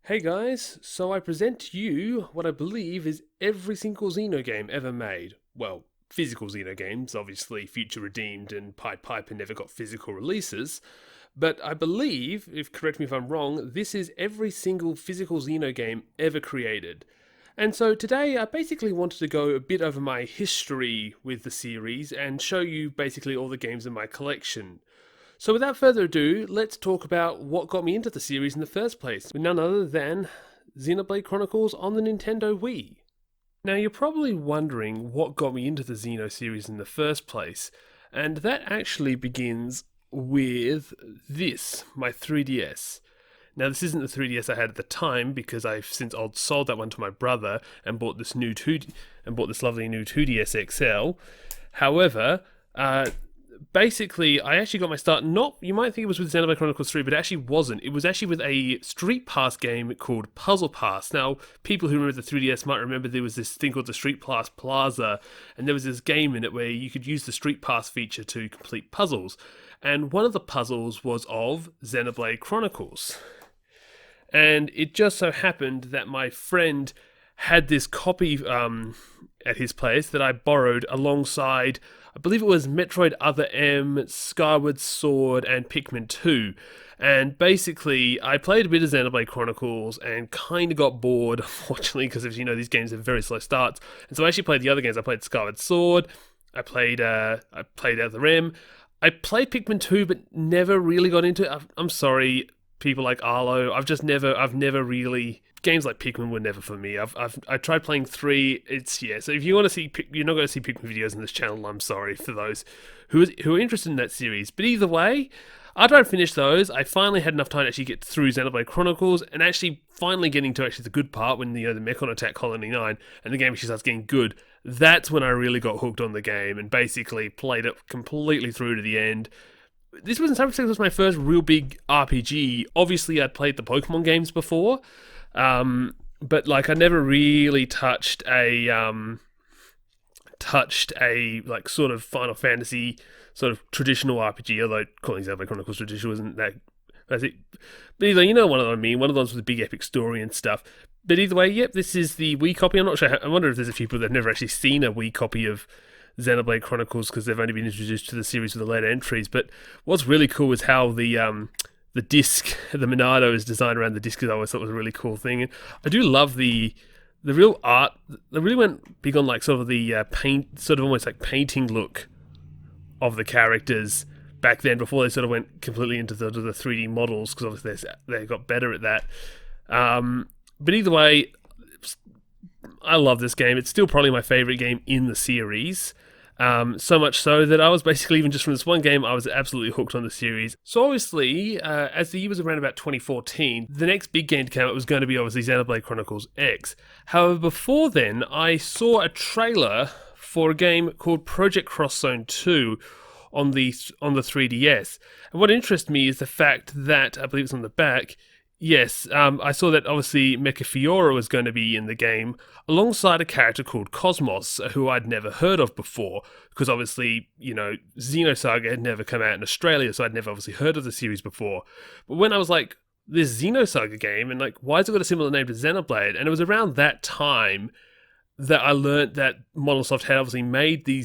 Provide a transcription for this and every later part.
Hey guys, so I present to you what I believe is every single Xeno game ever made. Well, physical Xeno games, obviously Future Redeemed and Pied Piper never got physical releases, but I believe, if correct me if I'm wrong, this is every single physical Xeno game ever created. And so today I basically wanted to go a bit over my history with the series and show you basically all the games in my collection. So without further ado, let's talk about what got me into the series in the first place, with none other than Xenoblade Chronicles on the Nintendo Wii. Now you're probably wondering what got me into the Xeno series in the first place, and that actually begins with this, my 3DS. Now this isn't the 3DS I had at the time because I've since sold that one to my brother and bought this lovely new 2DS XL. However, basically, I actually got my start, you might think it was with Xenoblade Chronicles 3, but it actually wasn't. It was actually with a Street Pass game called Puzzle Pass. Now, people who remember the 3DS might remember there was this thing called the Street Pass Plaza, and there was this game in it where you could use the Street Pass feature to complete puzzles. And one of the puzzles was of Xenoblade Chronicles. And it just so happened that my friend had this copy at his place that I borrowed alongside, I believe it was Metroid Other M, Skyward Sword, and Pikmin 2. And basically, I played a bit of Xenoblade Chronicles and kind of got bored, unfortunately, because as you know, these games have very slow starts. And so I actually played the other games. I played Skyward Sword, I played Other M, I played Pikmin 2, but never really got into it. I'm sorry, people like Arlo. I've never really. Games like Pikmin were never for me. I tried playing 3. So if you want to see, you're not going to see Pikmin videos on this channel. I'm sorry for those who are interested in that series. But either way, after I finished those, I finally had enough time to actually get through Xenoblade Chronicles and actually finally getting to actually the good part when the Mechon attack Colony 9 and the game actually starts getting good. That's when I really got hooked on the game and basically played it completely through to the end. This was in some respects my first real big RPG. Obviously, I'd played the Pokemon games before. But like I never really touched a like sort of Final Fantasy sort of traditional RPG, although calling Xenoblade Chronicles traditional isn't that. That's it. But either you know what I mean. One of those with a big epic story and stuff. But either way, yep, this is the Wii copy. I'm not sure. I wonder if there's a few people that have never actually seen a Wii copy of Xenoblade Chronicles because they've only been introduced to the series with the later entries. But what's really cool is how the disc, the Monado is designed around the disc, because I always thought was a really cool thing. And I do love the real art. They really went big on like sort of the paint, sort of almost like painting look of the characters back then before they sort of went completely into the 3D models, because obviously they got better at that. But either way, I love this game. It's still probably my favorite game in the series. So much so that I was basically, even just from this one game, I was absolutely hooked on the series. So obviously, as the year was around about 2014, the next big game to come out was going to be obviously Xenoblade Chronicles X. However, before then, I saw a trailer for a game called Project Cross Zone 2 on the 3DS. And what interests me is the fact that, I believe it's on the back, yes, I saw that obviously Mecha Fiora was going to be in the game alongside a character called Cosmos, who I'd never heard of before, because obviously, you know, Xenosaga had never come out in Australia, so I'd never obviously heard of the series before. But when I was like, this Xenosaga game, and like, why has it got a similar name to Xenoblade? And it was around that time that I learnt that Modelsoft had obviously made a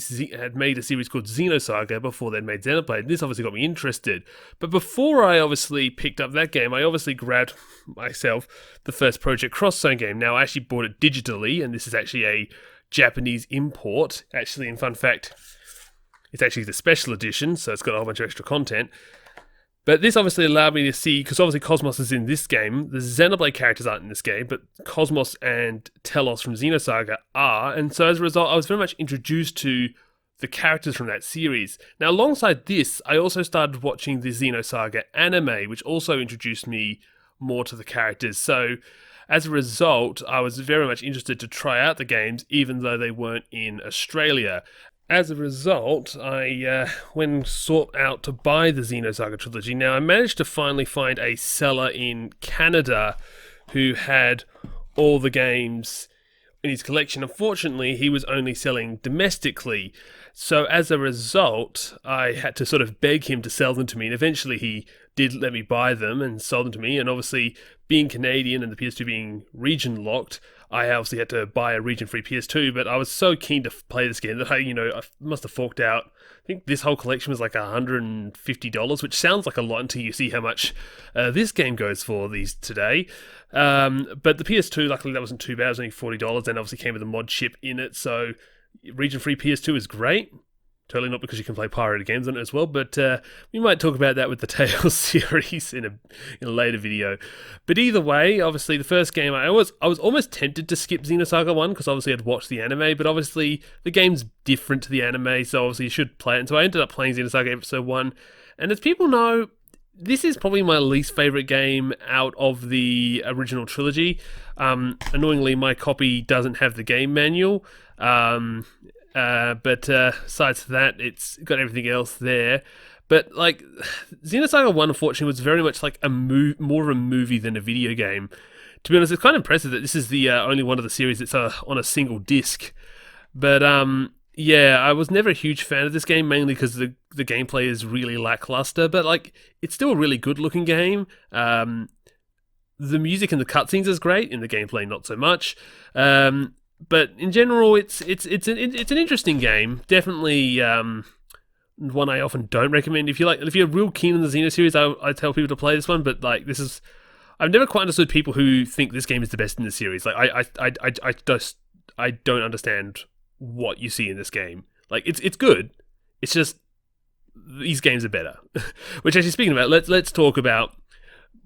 series called Xenosaga before they'd made Xenoblade. This obviously got me interested. But before I obviously picked up that game, I obviously grabbed myself the first Project Cross Zone game. Now, I actually bought it digitally, and this is actually a Japanese import. Actually, in fun fact, it's actually the special edition, so it's got a whole bunch of extra content. But this obviously allowed me to see, because obviously Cosmos is in this game, the Xenoblade characters aren't in this game, but Cosmos and Telos from Xenosaga are, and so as a result, I was very much introduced to the characters from that series. Now, alongside this, I also started watching the Xenosaga anime, which also introduced me more to the characters. So, as a result, I was very much interested to try out the games, even though they weren't in Australia. As a result, I sought out to buy the Xenosaga trilogy. Now, I managed to finally find a seller in Canada who had all the games in his collection. Unfortunately, he was only selling domestically. So as a result, I had to sort of beg him to sell them to me. And eventually he did let me buy them and sold them to me. And obviously, being Canadian and the PS2 being region locked, I obviously had to buy a region-free PS2. But I was so keen to play this game that I must have forked out. I think this whole collection was like $150, which sounds like a lot until you see how much this game goes for these today. But the PS2, luckily that wasn't too bad. It was only $40, and obviously came with a mod chip in it. So region-free PS2 is great. Totally not because you can play pirated games on it as well, but we might talk about that with the Tales series in a later video. But either way, obviously the first game, I was almost tempted to skip Xenosaga 1 because obviously I'd watched the anime, but obviously the game's different to the anime, so obviously you should play it. And so I ended up playing Xenosaga Episode 1, and as people know, this is probably my least favourite game out of the original trilogy. Annoyingly, my copy doesn't have the game manual, but besides that, it's got everything else there. But like, Xenosaga 1, unfortunately, was very much like more of a movie than a video game. To be honest, it's kind of impressive that this is the only one of the series that's on a single disc. But yeah, I was never a huge fan of this game, mainly because the gameplay is really lackluster. But like, it's still a really good-looking game. The music and the cutscenes is great. In the gameplay, not so much. But in general, it's an interesting game. Definitely one I often don't recommend. If you're real keen on the Xeno series, I tell people to play this one. But like, I've never quite understood people who think this game is the best in the series. Like, I don't understand what you see in this game. Like, it's good. It's just these games are better. Which, actually, speaking about, let's talk about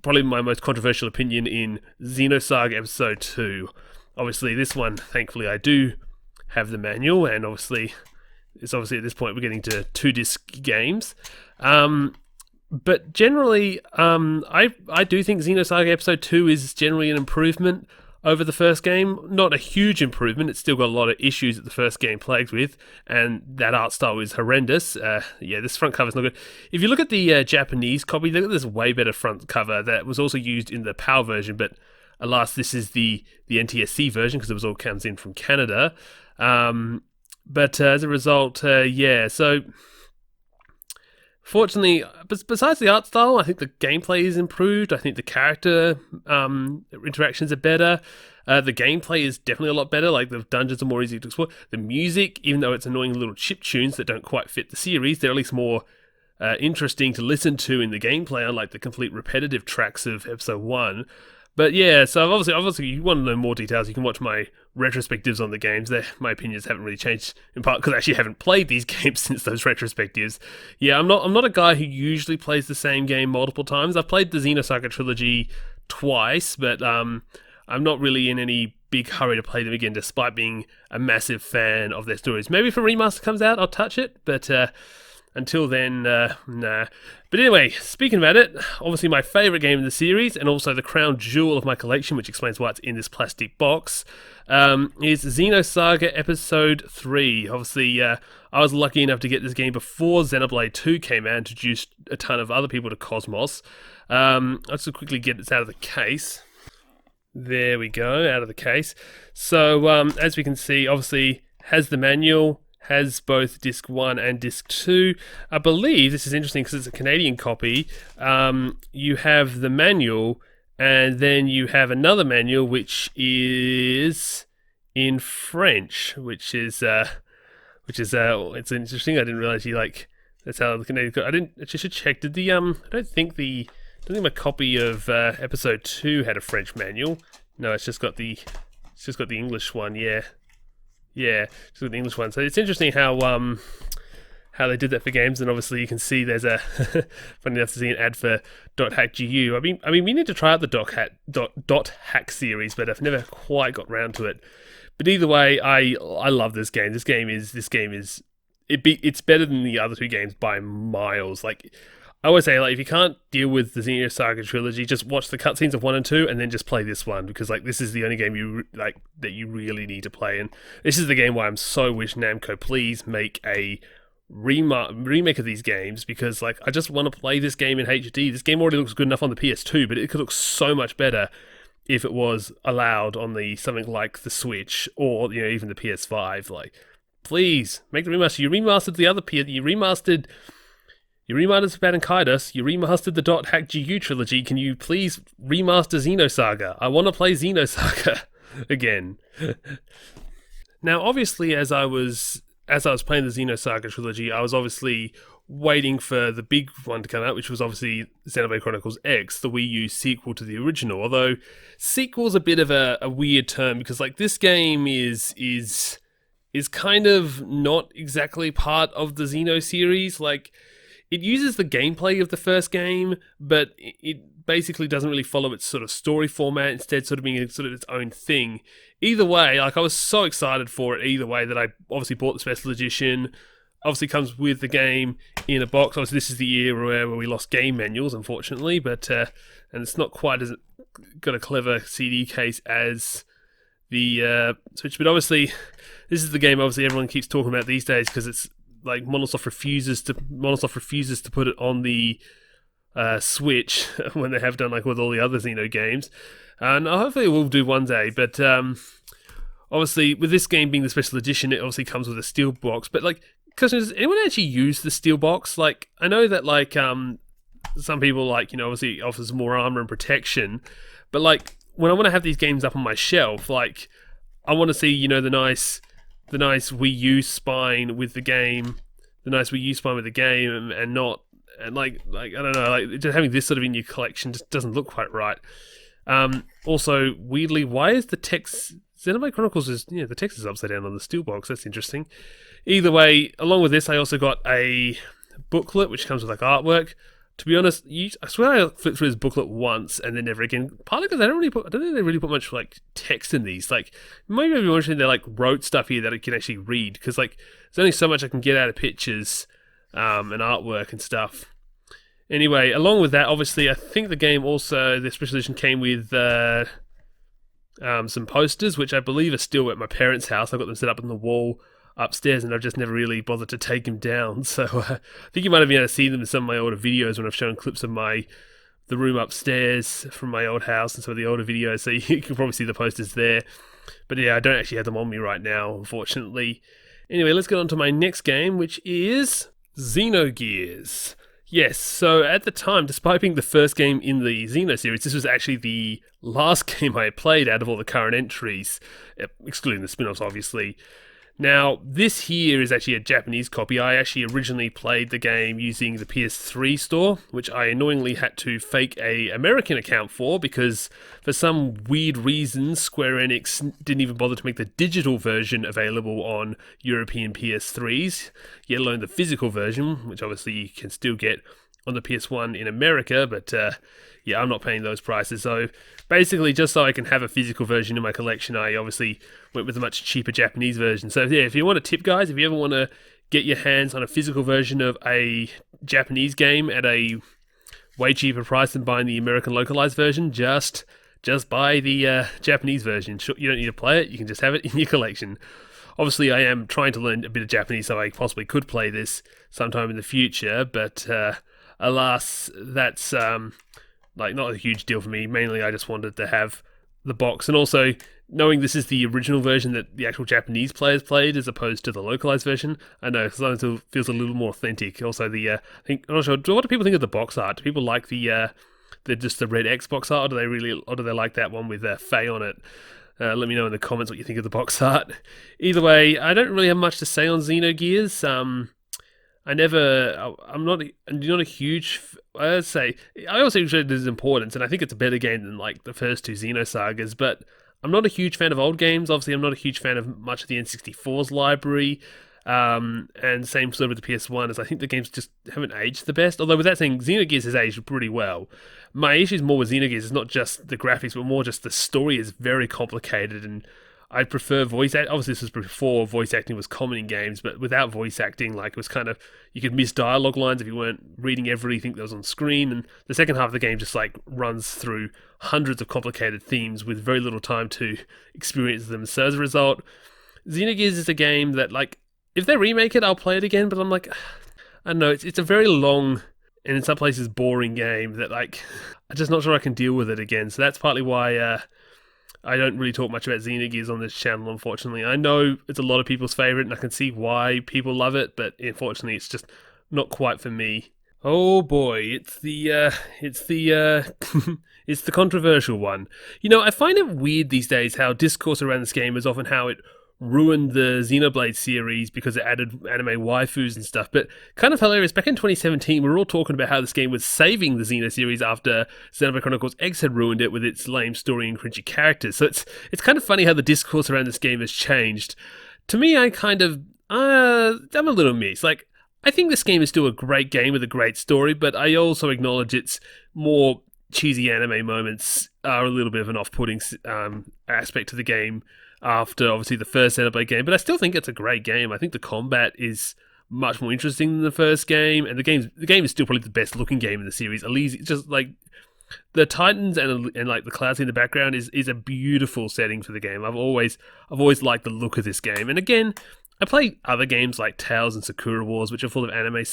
probably my most controversial opinion in Xenosaga Episode 2. Obviously, this one, thankfully, I do have the manual, and obviously at this point we're getting to 2-disc games. But generally, I do think Xenosaga Episode 2 is generally an improvement over the first game. Not a huge improvement, it's still got a lot of issues that the first game plagues with, and that art style is horrendous. This front cover's not good. If you look at the Japanese copy, look at this way better front cover that was also used in the PAL version, but alas, this is the NTSC version because it all comes in from Canada. But as a result, so fortunately, besides the art style, I think the gameplay is improved. I think the character interactions are better. The gameplay is definitely a lot better. Like, the dungeons are more easy to explore. The music, even though it's annoying little chip tunes that don't quite fit the series, they're at least more interesting to listen to in the gameplay, unlike the complete repetitive tracks of Episode 1. But yeah, so obviously, you want to know more details, you can watch my retrospectives on the games. My opinions haven't really changed, in part because I actually haven't played these games since those retrospectives. Yeah, I'm not a guy who usually plays the same game multiple times. I've played the Xenosaga trilogy twice, but I'm not really in any big hurry to play them again, despite being a massive fan of their stories. Maybe if a remaster comes out, I'll touch it, but until then, nah. But anyway, speaking about it, obviously my favourite game in the series, and also the crown jewel of my collection, which explains why it's in this plastic box, is Xenosaga Episode 3. Obviously, I was lucky enough to get this game before Xenoblade 2 came out and introduced a ton of other people to Cosmos. Let's just quickly get this out of the case. There we go, out of the case. So, as we can see, obviously, has the manual, has both Disc 1 and Disc 2. I believe, this is interesting because it's a Canadian copy, you have the manual, and then you have another manual which is in French, which is it's interesting. I didn't realize that's how the Canadian. I should check. Did the I don't think my copy of Episode 2 had a French manual. No, it's just got the English one. Yeah, just the English one. So it's interesting how they did that for games, and obviously you can see there's a funny enough to see an ad for .hack.gu. I mean, we need to try out the .hack series, but I've never quite got round to it. But either way, I love this game. This game is it's better than the other two games by miles. Like, I always say, like, if you can't deal with the Xenosaga trilogy, just watch the cutscenes of 1 and 2 and then just play this one, because like, this is the only game that you really need to play. And this is the game why I'm so wish Namco please make a remake of these games, because like, I just want to play this game in HD. This game already looks good enough on the PS2, but it could look so much better if it was allowed on the something like the Switch or even the PS5. Like, please make the remaster. You remastered the other You remastered Bad and Kaidos. You remastered the Dot Hack GU trilogy. Can you please remaster Xenosaga? I want to play Xenosaga again. Now, obviously, as I was playing the Xenosaga trilogy, I was obviously waiting for the big one to come out, which was obviously Xenoblade Chronicles X, the Wii U sequel to the original. Although sequel's a bit of a weird term, because like this game is kind of not exactly part of the Xeno series. Like, it uses the gameplay of the first game, but it basically doesn't really follow its sort of story format, instead sort of being sort of its own thing. Either way, like, I was so excited for it either way that I obviously bought the special edition. Obviously comes with the game in a box. Obviously this is the era where we lost game manuals, unfortunately, but and it's not quite as got a clever CD case as the Switch. But obviously this is the game obviously everyone keeps talking about these days, because it's like Monosoft refuses to put it on the Switch when they have done like with all the other Xeno games, and hopefully we'll do one day. But obviously with this game being the special edition, it obviously comes with a steel box. But like, does anyone actually use the steel box? Like, I know that like some people like obviously it offers more armor and protection, but like when I want to have these games up on my shelf, like I want to see the nice Wii U spine with the game, and not like I don't know, like just having this sort of in your collection just doesn't look quite right. Also, weirdly, why is the text Xenoblade Chronicles the text is upside down on the steelbox? That's interesting. Either way, along with this, I also got a booklet which comes with like artwork. To be honest, I swear I flipped through this booklet once and then never again. Partly because I don't think they really put much like text in these. Like, maybe every once in a while they like wrote stuff here that I can actually read, because like there's only so much I can get out of pictures and artwork and stuff. Anyway, along with that, obviously, I think the game also, the special edition came with some posters, which I believe are still at my parents' house. I've got them set up on the wall upstairs, and I've just never really bothered to take them down. So I think you might have been able to see them in some of my older videos when I've shown clips of the room upstairs from my old house and some of the older videos. So you can probably see the posters there. But yeah, I don't actually have them on me right now, unfortunately. Anyway, let's get on to my next game, which is Xenogears. Yes, so at the time, despite being the first game in the Xeno series, this was actually the last game I played out of all the current entries, excluding the spin-offs, obviously. Now, this here is actually a Japanese copy. I actually originally played the game using the PS3 store, which I annoyingly had to fake an American account for, because for some weird reason, Square Enix didn't even bother to make the digital version available on European PS3s, yet alone the physical version, which obviously you can still get on the PS1 in America, but yeah, I'm not paying those prices. So basically, just so I can have a physical version in my collection, I obviously went with a much cheaper Japanese version. So yeah, if you want a tip, guys, if you ever want to get your hands on a physical version of a Japanese game at a way cheaper price than buying the American localized version, just buy the Japanese version. Sure, you don't need to play it, you can just have it in your collection. Obviously, I am trying to learn a bit of Japanese so I possibly could play this sometime in the future, but alas, that's like not a huge deal for me. Mainly, I just wanted to have the box, and also knowing this is the original version that the actual Japanese players played as opposed to the localized version. I know sometimes it feels a little more authentic. Also, I'm not sure. What do people think of the box art? Do people like the just the red Xbox art, or do they like that one with Faye on it? Let me know in the comments what you think of the box art. Either way, I don't really have much to say on Xenogears. I'm not a huge. I'd say I also appreciate its importance, and I think it's a better game than like the first two Xenosagas. But I'm not a huge fan of old games. Obviously, I'm not a huge fan of much of the N64's library. And same sort of with the PS1, as I think the games just haven't aged the best. Although with that saying, Xenogears has aged pretty well. My issues more with Xenogears is not just the graphics, but more just the story is very complicated, and I prefer voice act. Obviously, this was before voice acting was common in games, but without voice acting, like, it was kind of, you could miss dialogue lines if you weren't reading everything that was on screen, and the second half of the game just like runs through hundreds of complicated themes with very little time to experience them. So as a result, Xenogears is a game that, like, if they remake it, I'll play it again, but I'm like, I don't know, it's a very long and in some places boring game that like I'm just not sure I can deal with it again. So that's partly why I don't really talk much about Xenogears on this channel, unfortunately. I know it's a lot of people's favourite, and I can see why people love it, but unfortunately it's just not quite for me. Oh boy, it's the it's the controversial one. You know, I find it weird these days how discourse around this game is often how it ruined the Xenoblade series because it added anime waifus and stuff. But kind of hilarious, back in 2017, we were all talking about how this game was saving the Xeno series after Xenoblade Chronicles X had ruined it with its lame story and cringy characters. So it's kind of funny how the discourse around this game has changed. To me, I'm a little mixed. Like, I think this game is still a great game with a great story, but I also acknowledge its more cheesy anime moments are a little bit of an off-putting aspect to the game after, obviously, the first Xenoblade game. But I still think it's a great game. I think the combat is much more interesting than the first game, and the game is still probably the best-looking game in the series. At least, it's just, like, the Titans and like the clouds in the background is a beautiful setting for the game. I've always liked the look of this game. And again, I play other games like Tales and Sakura Wars, which are full of anime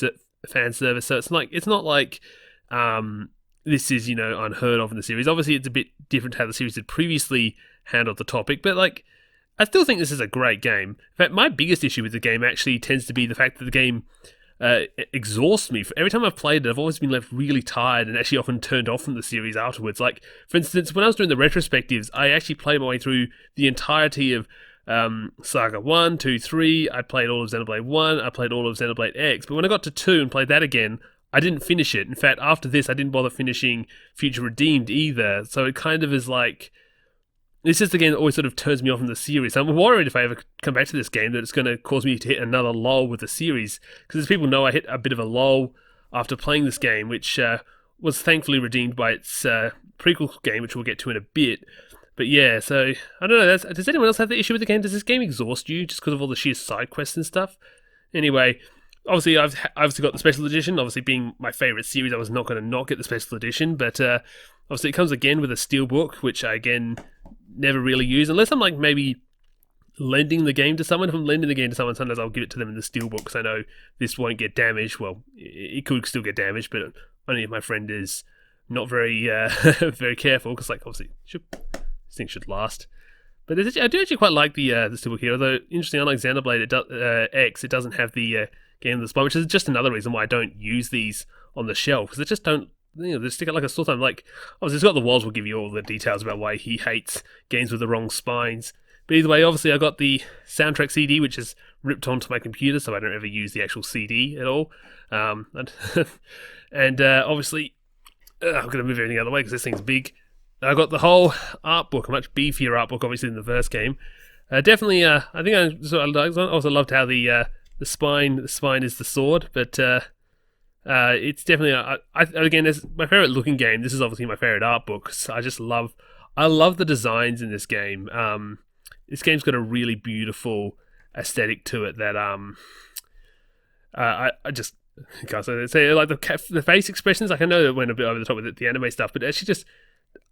fan service, so it's not like this is, unheard of in the series. Obviously, it's a bit different to how the series had previously handled the topic, but like, I still think this is a great game. In fact, my biggest issue with the game actually tends to be the fact that the game exhausts me. Every time I've played it, I've always been left really tired and actually often turned off from the series afterwards. Like, for instance, when I was doing the retrospectives, I actually played my way through the entirety of Saga 1, 2, 3. I played all of Xenoblade 1, I played all of Xenoblade X, but when I got to 2 and played that again, I didn't finish it. In fact, after this, I didn't bother finishing Future Redeemed either, so it kind of is like, this is the game that always sort of turns me off from the series. I'm worried if I ever come back to this game that it's going to cause me to hit another lull with the series, because as people know, I hit a bit of a lull after playing this game, which was thankfully redeemed by its prequel game, which we'll get to in a bit. But yeah, so, I don't know, does anyone else have the issue with the game? Does this game exhaust you just because of all the sheer side quests and stuff? Anyway, obviously I've obviously got the special edition. Obviously, being my favourite series, I was not going to not get the special edition, but obviously it comes again with a steelbook, which I, again, never really use, unless I'm like maybe lending the game to someone. If I'm lending the game to someone, sometimes I'll give it to them in the steelbook, because I know this won't get damaged. Well, it could still get damaged, but only if my friend is not very very careful, because like obviously this thing should last. But I do actually quite like the steelbook here, although interesting, unlike Xenoblade X, it doesn't have the game of the spine, which is just another reason why I don't use these on the shelf, because they just don't, they stick out like a sore thumb. Like, obviously, it's got the walls will give you all the details about why he hates games with the wrong spines. But either way, obviously, I got the soundtrack CD, which is ripped onto my computer, so I don't ever use the actual CD at all. And obviously, I'm going to move everything out of the way because this thing's big. I got the whole art book, a much beefier art book, obviously, than the first game. Definitely, I think I also loved how the spine is the sword, but it's definitely again, it's my favorite looking game. This is obviously my favorite art book. So I love the designs in this game. This game's got a really beautiful aesthetic to it that I just can't say like the face expressions. Like, I know it went a bit over the top with the anime stuff, but actually just,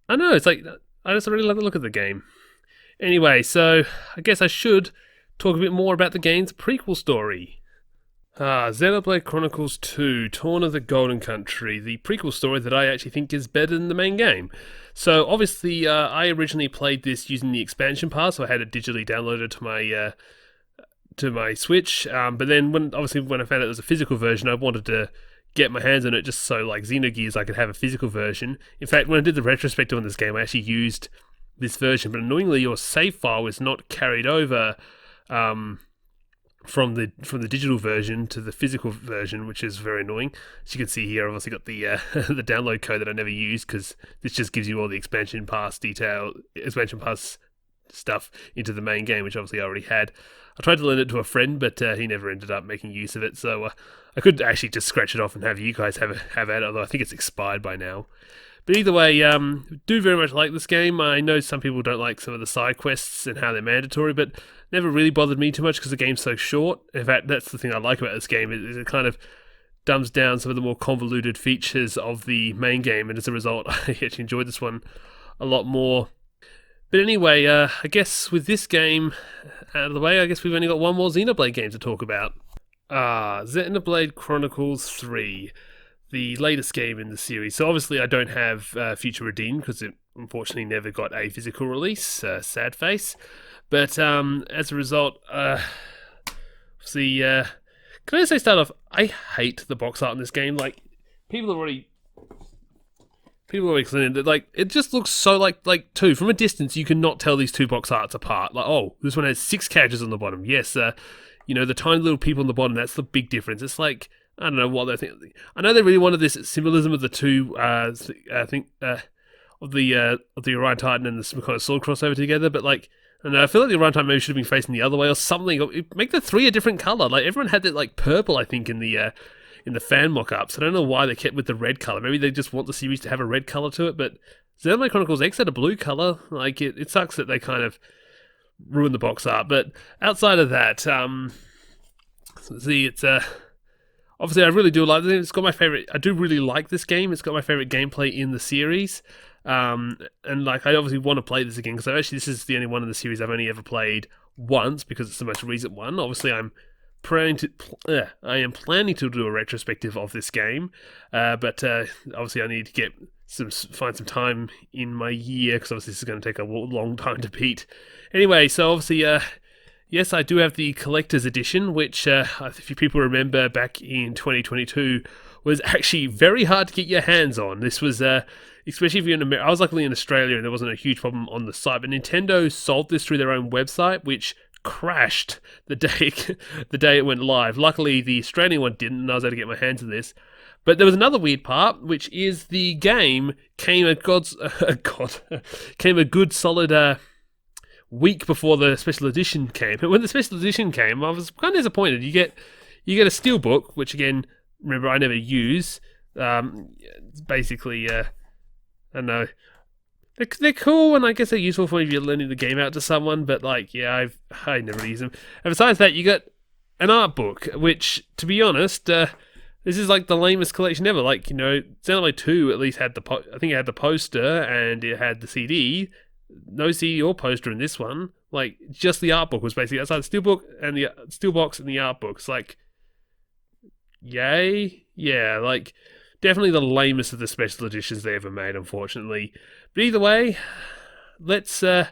I don't know, it's like I just really love the look of the game. Anyway, so I guess I should talk a bit more about the game's prequel story. Xenoblade Chronicles 2, Torna the Golden Country, the prequel story that I actually think is better than the main game. So obviously, I originally played this using the expansion pass, so I had it digitally downloaded to my Switch. But then when I found out it was a physical version, I wanted to get my hands on it just so, like Xenogears, I could have a physical version. In fact, when I did the retrospective on this game, I actually used this version, but annoyingly, your save file is not carried over from the digital version to the physical version, which is very annoying. As you can see here, I've also got the the download code that I never use, because this just gives you all the expansion pass stuff into the main game, which obviously I already had. I tried to lend it to a friend, but he never ended up making use of it, so I could actually just scratch it off and have you guys have at it, although I think it's expired by now. But either way, do very much like this game. I know some people don't like some of the side quests and how they're mandatory, but never really bothered me too much because the game's so short. In fact, that's the thing I like about this game, is it kind of dumbs down some of the more convoluted features of the main game, and as a result, I actually enjoyed this one a lot more. But anyway, I guess with this game out of the way, I guess we've only got one more Xenoblade game to talk about. Xenoblade Chronicles 3. the latest game in the series. So obviously I don't have Future Redeemed because it unfortunately never got a physical release. Sad face. But as a result, can I say start off? I hate the box art in this game. Like people are already saying that like it just looks so like two from a distance. You cannot tell these two box arts apart. Like oh, this one has 6 characters on the bottom. Yes, the tiny little people on the bottom. That's the big difference. It's like I don't know what they think. I know they really wanted this symbolism of the two. I think of the Orion Titan and the kind of sword crossover together, but like. And I feel like the Orion Titan maybe should have been facing the other way or something. Make the 3 a different color. Like everyone had that like purple, I think, in the fan mock-ups. I don't know why they kept with the red color. Maybe they just want the series to have a red color to it. But Xenoblade Chronicles X had a blue color. Like it sucks that they kind of ruined the box art. But outside of that, it's obviously I really do like it. It's got my favorite. I do really like this game. It's got my favorite gameplay in the series. And like I obviously want to play this again because actually this is the only one in the series I've only ever played once because it's the most recent one. Obviously I am planning to do a retrospective of this game, but obviously I need to find some time in my year because obviously this is going to take a long time to beat. Anyway, so obviously yes, I do have the collector's edition, which if you people remember back in 2022 was actually very hard to get your hands on. This was especially if you're in America. I was luckily in Australia and there wasn't a huge problem on the site, but Nintendo sold this through their own website, which crashed the day it went live. Luckily, the Australian one didn't, and I was able to get my hands on this. But there was another weird part, which is the game came a good solid week before the special edition came. But when the special edition came, I was kind of disappointed. You get a steelbook, which again, remember I never use. It's basically I don't know. They're cool, and I guess they're useful for if you're lending the game out to someone, but like, yeah, I never use them. And besides that, you got an art book, which, to be honest, this is like the lamest collection ever. Like, Xenoblade 2 at least had I think it had the poster, and it had the CD. No CD or poster in this one. Like, just the art book was basically outside the steelbook, and the steelbox and the art book. It's like, yay? Yeah, like... Definitely the lamest of the special editions they ever made, unfortunately. But either way, let's... now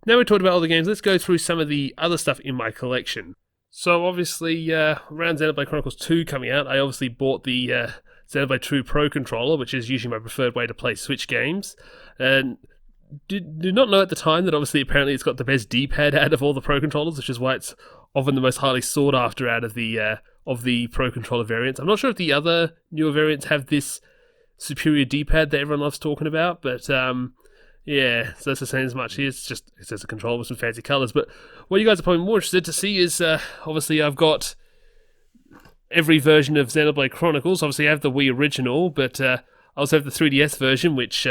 we've talked about all the games, let's go through some of the other stuff in my collection. So obviously, around Xenoblade Chronicles 2 coming out, I obviously bought the Xenoblade 2 Pro Controller, which is usually my preferred way to play Switch games. And did not know at the time that obviously apparently it's got the best D-pad out of all the Pro Controllers, which is why it's often the most highly sought after out of the Pro Controller variants. I'm not sure if the other newer variants have this superior D-pad that everyone loves talking about, but yeah, so that's the same as much here. It's just a controller with some fancy colours. But what you guys are probably more interested to see is, obviously I've got every version of Xenoblade Chronicles. Obviously I have the Wii original, but I also have the 3DS version, which,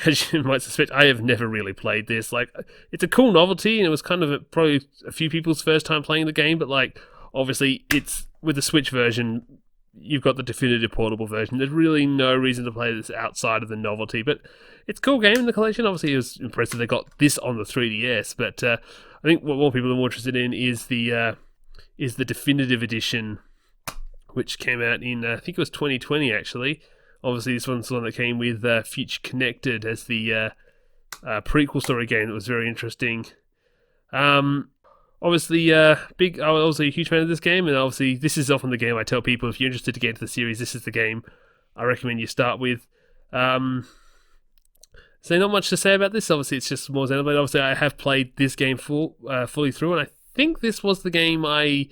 as you might suspect, I have never really played this. Like, it's a cool novelty, and it was kind of probably a few people's first time playing the game, but like, obviously it's with the Switch version, you've got the definitive portable version. There's really no reason to play this outside of the novelty, but it's a cool game in the collection. Obviously, it was impressive they got this on the 3DS, but I think what more people are more interested in is the definitive edition, which came out in, I think it was 2020, actually. Obviously, this one's the one that came with Future Connected as the prequel story game. That was very interesting. Obviously, I was a huge fan of this game, and obviously this is often the game I tell people, if you're interested to get into the series, this is the game I recommend you start with. So not much to say about this. Obviously, it's just more Xenoblade. Obviously, I have played this game fully through, and I think this was the game I've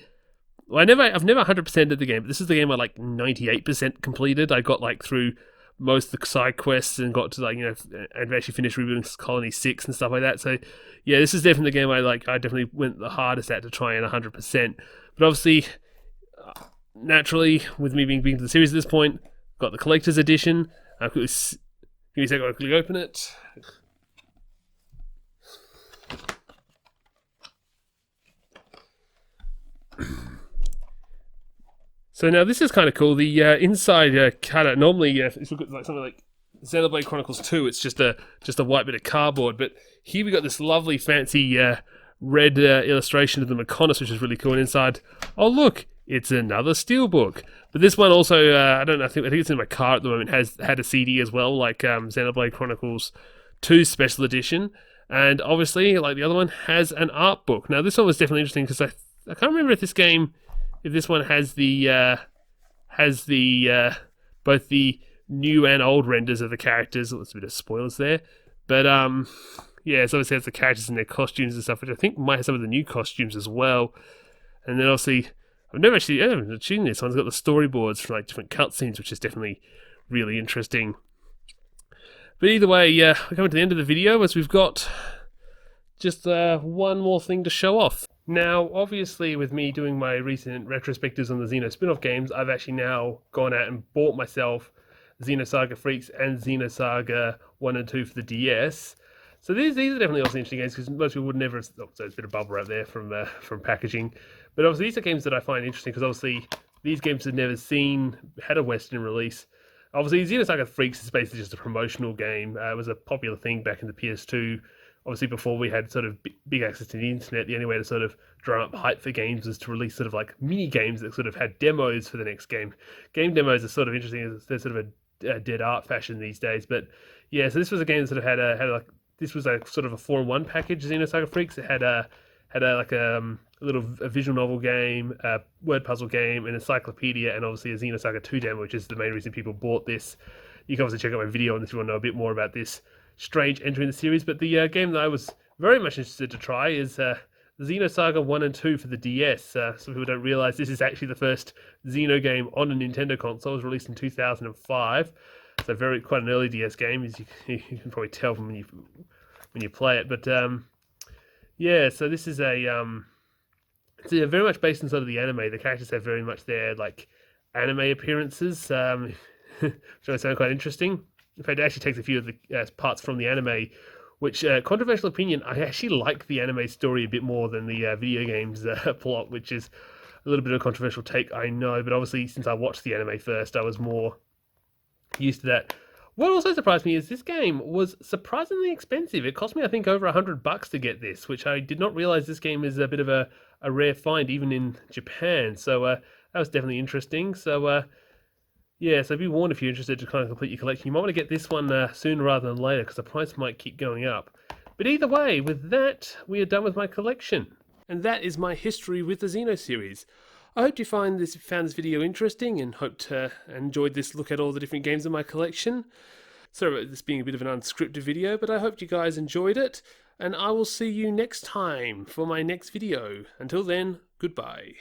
never 100%ed the game, but this is the game I like 98% completed. I got like through most of the side quests and got to and actually finished Rebuilding Colony 6 and stuff like that. So yeah, this is definitely the game I definitely went the hardest at to try and 100%. But obviously, naturally, with me being to the series at this point, got the collector's edition. Give me a second, I'll quickly open it. So now this is kind of cool. The inside cutout. Normally, if you look at something like Xenoblade Chronicles 2, it's just a white bit of cardboard. But here we got this lovely fancy red illustration of the Mechonis, which is really cool. And inside, oh look, it's another steelbook. But this one also, I don't know, I think it's in my car at the moment, has had a CD as well, like Xenoblade Chronicles 2 Special Edition. And obviously, like the other one, has an art book. Now, this one was definitely interesting because I can't remember if this one has both the new and old renders of the characters. There's a bit of spoilers there. But, yeah, so obviously has the characters and their costumes and stuff, which I think might have some of the new costumes as well. And then obviously, I haven't seen this one. It's got the storyboards for like different cutscenes, which is definitely really interesting. But either way, we're coming to the end of the video as we've got just one more thing to show off. Now, obviously, with me doing my recent retrospectives on the Xeno spin-off games, I've actually now gone out and bought myself Xenosaga Freaks and Xenosaga 1 and 2 for the DS. So these are definitely also interesting games because most people would never. So there's a bit of bubble out there from packaging, but obviously these are games that I find interesting because obviously these games had never had a Western release. Obviously, Xenosaga Freaks is basically just a promotional game. It was a popular thing back in the PS2. Obviously, before we had sort of big access to the internet, the only way to sort of drum up hype for games was to release sort of like mini games that sort of had demos for the next game. Game demos are sort of interesting. They're sort of a dead art fashion these days. But yeah, so this was a game that sort of had this was a sort of a 4-in-1 package. Xenosaga Freaks. It had a little visual novel game, a word puzzle game, an encyclopedia, and obviously a Xenosaga 2 demo, which is the main reason people bought this. You can obviously check out my video on this if you want to know a bit more about this strange entry in the series. But the game that I was very much interested to try is Xenosaga 1 and 2 for the DS. Some people don't realize this is actually the first Xeno game on a Nintendo console. It was released in 2005. So quite an early DS game, as you can probably tell from when you play it. But yeah, so this is it's very much based on sort of the anime. The characters have very much their like anime appearances, which I sound quite interesting. In fact, it actually takes a few of the parts from the anime, which, controversial opinion, I actually like the anime story a bit more than the video game's plot, which is a little bit of a controversial take, I know. But obviously, since I watched the anime first, I was more used to that. What also surprised me is this game was surprisingly expensive. It cost me, I think, over $100 to get this, which I did not realize this game is a bit of a rare find, even in Japan. So that was definitely interesting. So yeah, so be warned if you're interested to kind of complete your collection. You might want to get this one sooner rather than later because the price might keep going up. But either way, with that, we are done with my collection. And that is my history with the Xeno series. I hope you found this video interesting and enjoyed this look at all the different games in my collection. Sorry about this being a bit of an unscripted video, but I hope you guys enjoyed it. And I will see you next time for my next video. Until then, goodbye.